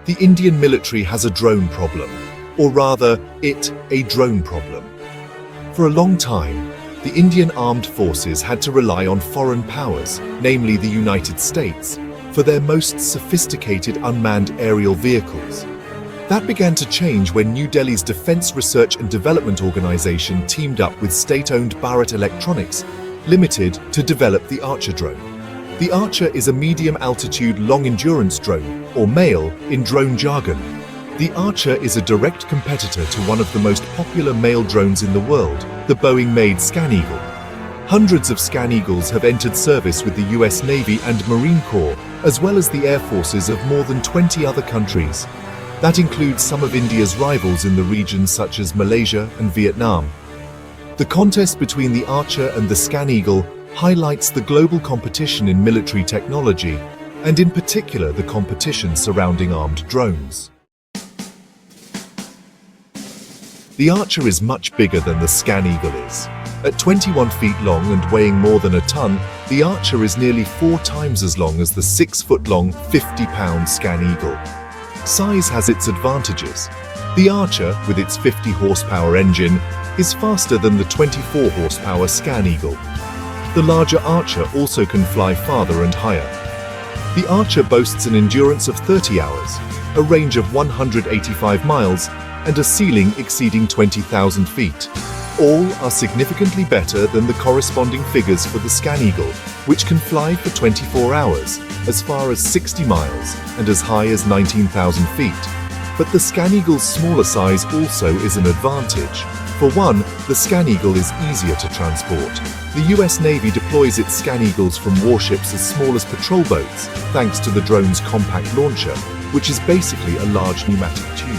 The Indian military has a drone problem, or rather, a drone problem. For a long time, the Indian armed forces had to rely on foreign powers, namely the United States, for their most sophisticated unmanned aerial vehicles. That began to change when New Delhi's Defense Research and Development Organization teamed up with state-owned Bharat Electronics Limited to develop the Archer drone. The Archer is a medium-altitude long-endurance drone, or MALE in drone jargon. The Archer is a direct competitor to one of the most popular MALE drones in the world, the Boeing-made ScanEagle. Hundreds of ScanEagles have entered service with the US Navy and Marine Corps, as well as the air forces of more than 20 other countries. That includes some of India's rivals in the region such as Malaysia and Vietnam. The contest between the Archer and the ScanEagle highlights the global competition in military technology, and in particular the competition surrounding armed drones. The Archer is much bigger than the ScanEagle is. At 21 feet long and weighing more than a ton, the Archer is nearly 4 times as long as the 6-foot-long, 50-pound ScanEagle. Size has its advantages. The Archer, with its 50-horsepower engine, is faster than the 24-horsepower ScanEagle. The larger Archer also can fly farther and higher. The Archer boasts an endurance of 30 hours, a range of 185 miles, and a ceiling exceeding 20,000 feet. All are significantly better than the corresponding figures for the ScanEagle, which can fly for 24 hours, as far as 60 miles, and as high as 19,000 feet. But the ScanEagle's smaller size also is an advantage. For one, the ScanEagle is easier to transport. The US Navy deploys its ScanEagles from warships as small as patrol boats, thanks to the drone's compact launcher, which is basically a large pneumatic tube.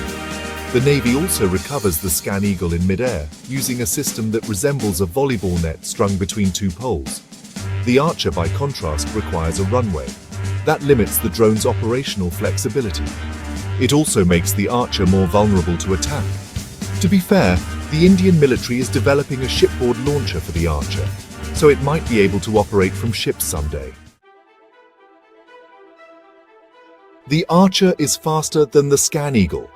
The Navy also recovers the ScanEagle in mid-air, using a system that resembles a volleyball net strung between 2 poles. The Archer, by contrast, requires a runway. That limits the drone's operational flexibility. It also makes the Archer more vulnerable to attack. To be fair, the Indian military is developing a shipboard launcher for the Archer, so it might be able to operate from ships someday. The Archer is faster than the ScanEagle.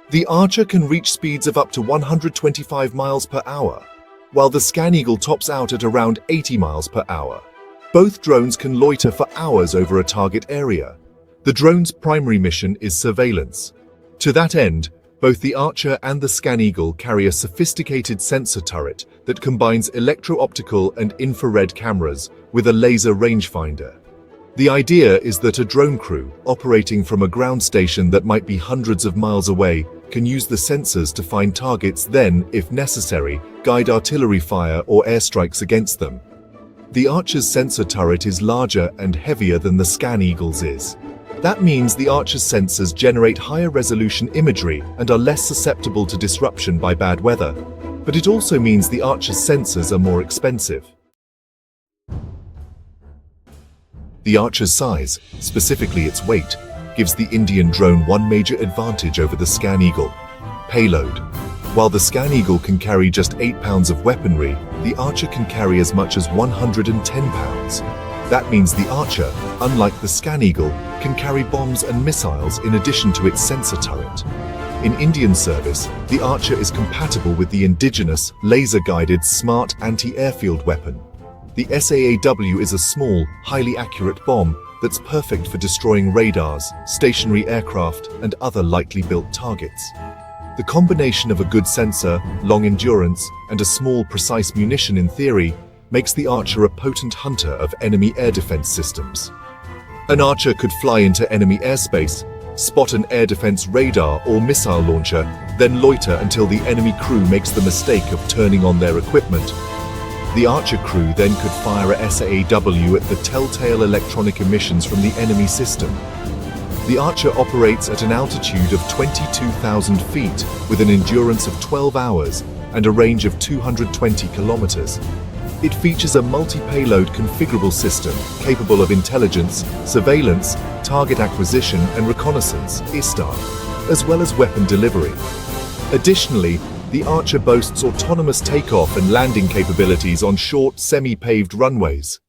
The Archer can reach speeds of up to 125 miles per hour, while the ScanEagle tops out at around 80 miles per hour. Both drones can loiter for hours over a target area. The drone's primary mission is surveillance. To that end, both the Archer and the ScanEagle carry a sophisticated sensor turret that combines electro-optical and infrared cameras with a laser rangefinder. The idea is that a drone crew, operating from a ground station that might be hundreds of miles away, can use the sensors to find targets, then, if necessary, guide artillery fire or airstrikes against them. The Archer's sensor turret is larger and heavier than the ScanEagle's is. That means the Archer's sensors generate higher resolution imagery and are less susceptible to disruption by bad weather. But it also means the Archer's sensors are more expensive. The Archer's size, specifically its weight, gives the Indian drone one major advantage over the ScanEagle: payload. While the ScanEagle can carry just 8 pounds of weaponry, the Archer can carry as much as 110 pounds. That means the Archer, unlike the ScanEagle, can carry bombs and missiles in addition to its sensor turret. In Indian service, the Archer is compatible with the indigenous, laser-guided smart anti-airfield weapon. The SAAW is a small, highly accurate bomb that's perfect for destroying radars, stationary aircraft, and other lightly built targets. The combination of a good sensor, long endurance, and a small, precise munition in theory makes the Archer a potent hunter of enemy air defense systems. An Archer could fly into enemy airspace, spot an air defense radar or missile launcher, then loiter until the enemy crew makes the mistake of turning on their equipment. The Archer crew then could fire a SAAW at the telltale electronic emissions from the enemy system. The Archer operates at an altitude of 22,000 feet with an endurance of 12 hours and a range of 220 kilometers. It features a multi-payload configurable system capable of intelligence, surveillance, target acquisition and reconnaissance (ISTAR), as well as weapon delivery. Additionally, the Archer boasts autonomous takeoff and landing capabilities on short, semi-paved runways.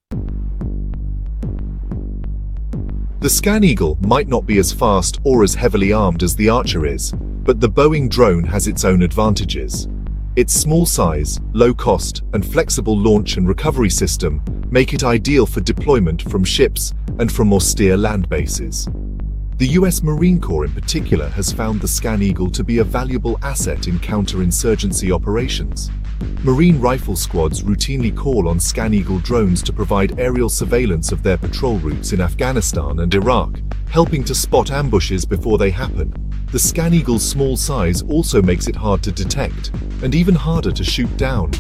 The Scan Eagle might not be as fast or as heavily armed as the Archer is, but the Boeing drone has its own advantages. Its small size, low cost, and flexible launch and recovery system make it ideal for deployment from ships and from austere land bases. The US Marine Corps in particular has found the Scan Eagle to be a valuable asset in counterinsurgency operations. Marine rifle squads routinely call on Scan Eagle drones to provide aerial surveillance of their patrol routes in Afghanistan and Iraq, helping to spot ambushes before they happen. The Scan Eagle's small size also makes it hard to detect, and even harder to shoot down.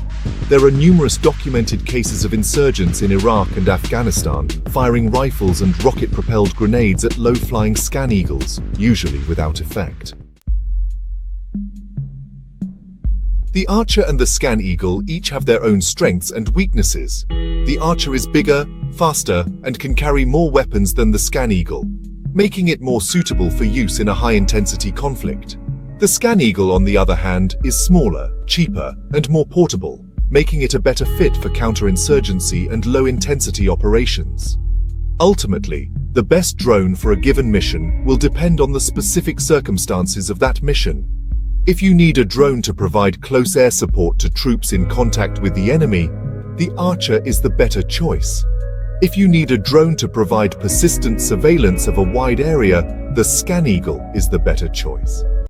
There are numerous documented cases of insurgents in Iraq and Afghanistan firing rifles and rocket-propelled grenades at low-flying Scan Eagles, usually without effect. The Archer and the Scan Eagle each have their own strengths and weaknesses. The Archer is bigger, faster, and can carry more weapons than the Scan Eagle, making it more suitable for use in a high-intensity conflict. The Scan Eagle, on the other hand, is smaller, cheaper, and more portable, making it a better fit for counterinsurgency and low-intensity operations. Ultimately, the best drone for a given mission will depend on the specific circumstances of that mission. If you need a drone to provide close air support to troops in contact with the enemy, the Archer is the better choice. If you need a drone to provide persistent surveillance of a wide area, the Scan Eagle is the better choice.